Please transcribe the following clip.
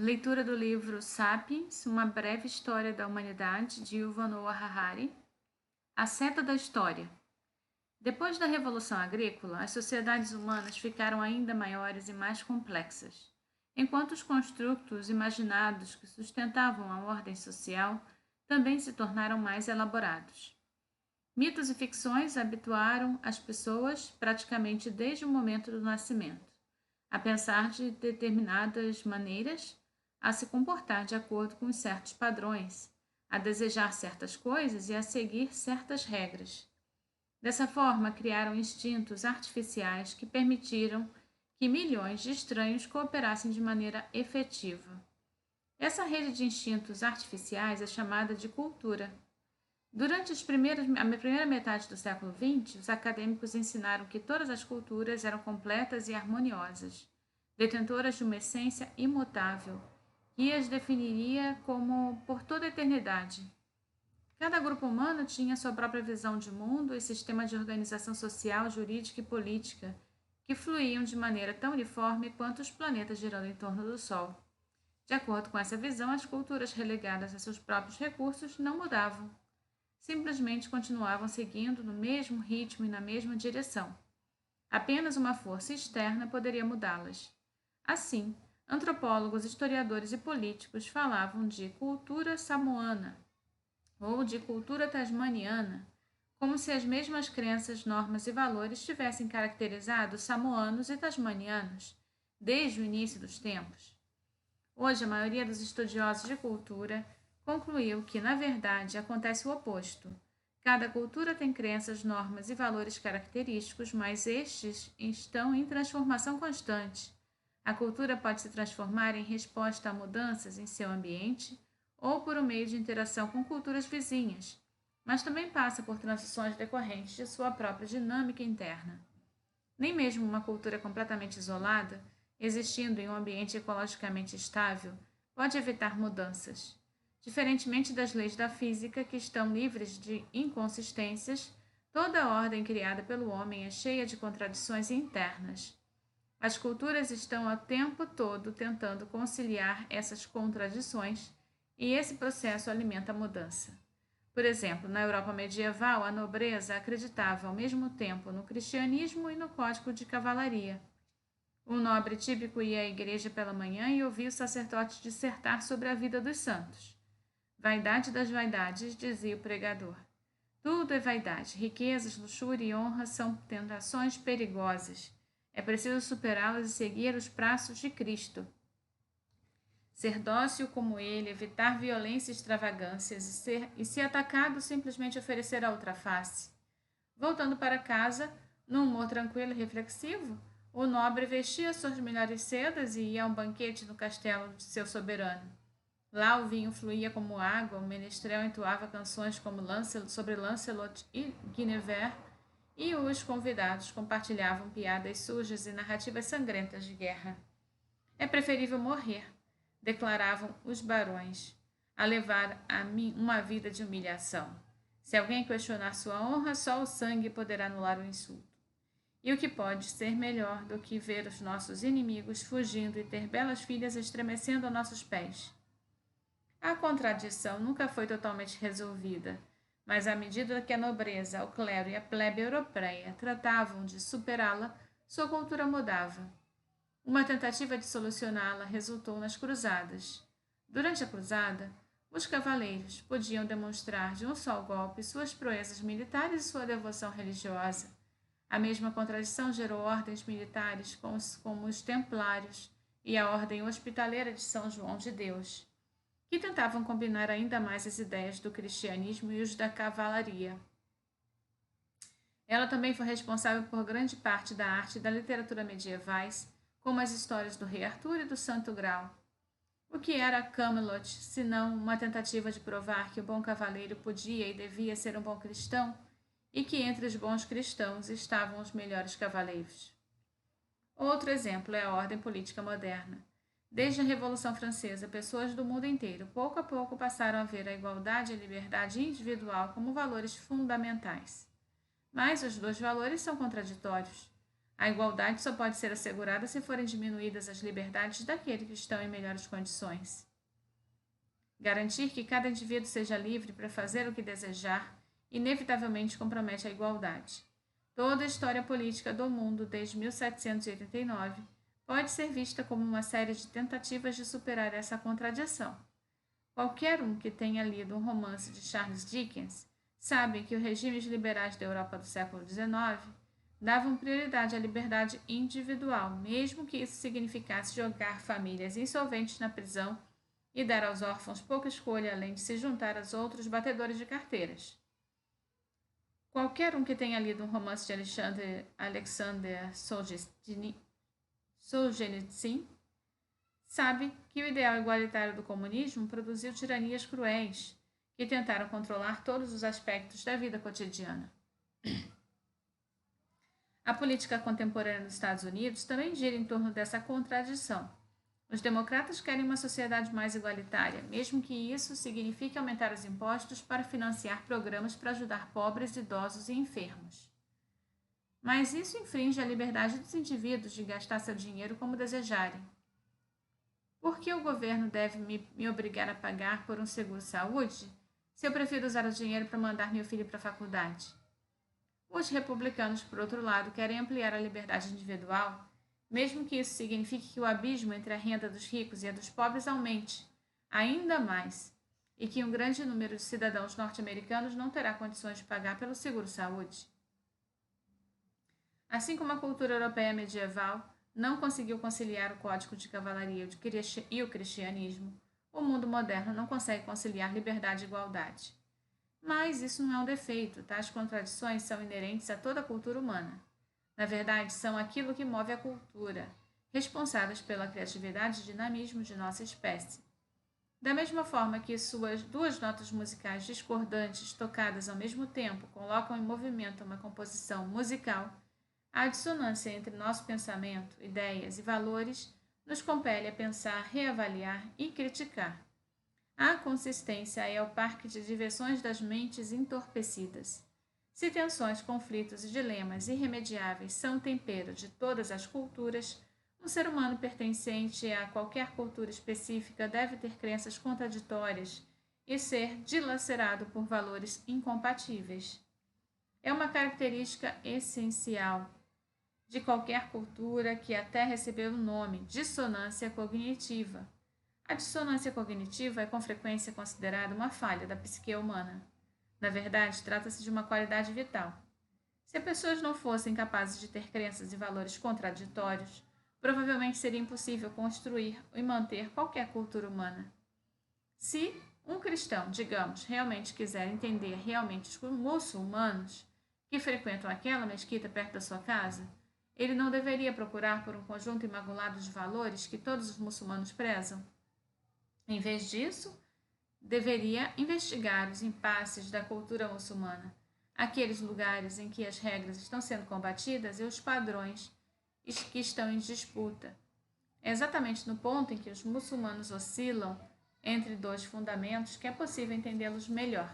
Leitura do livro Sapiens, Uma Breve História da Humanidade, de Yuval Noah Harari. A Seta da História. Depois da Revolução Agrícola, as sociedades humanas ficaram ainda maiores e mais complexas. Enquanto os construtos imaginados que sustentavam a ordem social também se tornaram mais elaborados. Mitos e ficções habituaram as pessoas, praticamente desde o momento do nascimento, a pensar de determinadas maneiras, a se comportar de acordo com certos padrões, a desejar certas coisas e a seguir certas regras. Dessa forma, criaram instintos artificiais que permitiram que milhões de estranhos cooperassem de maneira efetiva. Essa rede de instintos artificiais é chamada de cultura. Durante a primeira metade do século XX, os acadêmicos ensinaram que todas as culturas eram completas e harmoniosas, detentoras de uma essência imutável, que as definiria como por toda a eternidade. Cada grupo humano tinha sua própria visão de mundo e sistema de organização social, jurídica e política, que fluíam de maneira tão uniforme quanto os planetas girando em torno do Sol. De acordo com essa visão, as culturas relegadas a seus próprios recursos não mudavam. Simplesmente continuavam seguindo no mesmo ritmo e na mesma direção. Apenas uma força externa poderia mudá-las. Assim, antropólogos, historiadores e políticos falavam de cultura samoana ou de cultura tasmaniana, como se as mesmas crenças, normas e valores tivessem caracterizado samoanos e tasmanianos desde o início dos tempos. Hoje, a maioria dos estudiosos de cultura concluiu que, na verdade, acontece o oposto. Cada cultura tem crenças, normas e valores característicos, mas estes estão em transformação constante. A cultura pode se transformar em resposta a mudanças em seu ambiente ou por um meio de interação com culturas vizinhas, mas também passa por transições decorrentes de sua própria dinâmica interna. Nem mesmo uma cultura completamente isolada, existindo em um ambiente ecologicamente estável, pode evitar mudanças. Diferentemente das leis da física, que estão livres de inconsistências, toda a ordem criada pelo homem é cheia de contradições internas. As culturas estão o tempo todo tentando conciliar essas contradições e esse processo alimenta a mudança. Por exemplo, na Europa medieval, a nobreza acreditava ao mesmo tempo no cristianismo e no código de cavalaria. O nobre típico ia à igreja pela manhã e ouvia o sacerdote dissertar sobre a vida dos santos. Vaidade das vaidades, dizia o pregador. Tudo é vaidade. Riquezas, luxúria e honra são tentações perigosas. É preciso superá-las e seguir os passos de Cristo. Ser dócil como ele, evitar violência e extravagâncias e se atacado, simplesmente oferecer a outra face. Voltando para casa, num humor tranquilo e reflexivo, o nobre vestia suas melhores sedas e ia a um banquete no castelo de seu soberano. Lá o vinho fluía como água, o menestrel entoava canções como sobre Lancelot e Guinevere, e os convidados compartilhavam piadas sujas e narrativas sangrentas de guerra. É preferível morrer, declaravam os barões, a levar uma vida de humilhação. Se alguém questionar sua honra, só o sangue poderá anular o insulto. E o que pode ser melhor do que ver os nossos inimigos fugindo e ter belas filhas estremecendo a nossos pés? A contradição nunca foi totalmente resolvida, mas à medida que a nobreza, o clero e a plebe europeia tratavam de superá-la, sua cultura mudava. Uma tentativa de solucioná-la resultou nas cruzadas. Durante a cruzada, os cavaleiros podiam demonstrar de um só golpe suas proezas militares e sua devoção religiosa. A mesma contradição gerou ordens militares como os templários e a ordem hospitaleira de São João de Deus, que tentavam combinar ainda mais as ideias do cristianismo e os da cavalaria. Ela também foi responsável por grande parte da arte e da literatura medievais, como as histórias do rei Arthur e do Santo Grau. O que era Camelot, senão uma tentativa de provar que o bom cavaleiro podia e devia ser um bom cristão, e que entre os bons cristãos estavam os melhores cavaleiros? Outro exemplo é a ordem política moderna. Desde a Revolução Francesa, pessoas do mundo inteiro, pouco a pouco, passaram a ver a igualdade e a liberdade individual como valores fundamentais. Mas os dois valores são contraditórios. A igualdade só pode ser assegurada se forem diminuídas as liberdades daqueles que estão em melhores condições. Garantir que cada indivíduo seja livre para fazer o que desejar inevitavelmente compromete a igualdade. Toda a história política do mundo desde 1789 pode ser vista como uma série de tentativas de superar essa contradição. Qualquer um que tenha lido um romance de Charles Dickens sabe que os regimes liberais da Europa do século XIX davam prioridade à liberdade individual, mesmo que isso significasse jogar famílias insolventes na prisão e dar aos órfãos pouca escolha além de se juntar aos outros batedores de carteiras. Qualquer um que tenha lido um romance de Alexander Solzhenitsyn sabe que o ideal igualitário do comunismo produziu tiranias cruéis que tentaram controlar todos os aspectos da vida cotidiana. A política contemporânea dos Estados Unidos também gira em torno dessa contradição. Os democratas querem uma sociedade mais igualitária, mesmo que isso signifique aumentar os impostos para financiar programas para ajudar pobres, idosos e enfermos. Mas isso infringe a liberdade dos indivíduos de gastar seu dinheiro como desejarem. Por que o governo deve me obrigar a pagar por um seguro-saúde se eu prefiro usar o dinheiro para mandar meu filho para a faculdade? Os republicanos, por outro lado, querem ampliar a liberdade individual, mesmo que isso signifique que o abismo entre a renda dos ricos e a dos pobres aumente ainda mais e que um grande número de cidadãos norte-americanos não terá condições de pagar pelo seguro-saúde. Assim como a cultura europeia medieval não conseguiu conciliar o código de cavalaria e o cristianismo, o mundo moderno não consegue conciliar liberdade e igualdade. Mas isso não é um defeito, tais contradições são inerentes a toda a cultura humana. Na verdade, são aquilo que move a cultura, responsáveis pela criatividade e dinamismo de nossa espécie. Da mesma forma que suas duas notas musicais discordantes tocadas ao mesmo tempo colocam em movimento uma composição musical, a dissonância entre nosso pensamento, ideias e valores nos compele a pensar, reavaliar e criticar. A consistência é o parque de diversões das mentes entorpecidas. Se tensões, conflitos e dilemas irremediáveis são o tempero de todas as culturas, um ser humano pertencente a qualquer cultura específica deve ter crenças contraditórias e ser dilacerado por valores incompatíveis. É uma característica essencial de qualquer cultura que até recebeu o nome dissonância cognitiva. A dissonância cognitiva é com frequência considerada uma falha da psique humana. Na verdade, trata-se de uma qualidade vital. Se as pessoas não fossem capazes de ter crenças e valores contraditórios, provavelmente seria impossível construir e manter qualquer cultura humana. Se um cristão, digamos, realmente quiser entender realmente os muçulmanos que frequentam aquela mesquita perto da sua casa, ele não deveria procurar por um conjunto imaculado de valores que todos os muçulmanos prezam. Em vez disso, deveria investigar os impasses da cultura muçulmana, aqueles lugares em que as regras estão sendo combatidas e os padrões que estão em disputa. É exatamente no ponto em que os muçulmanos oscilam entre dois fundamentos que é possível entendê-los melhor.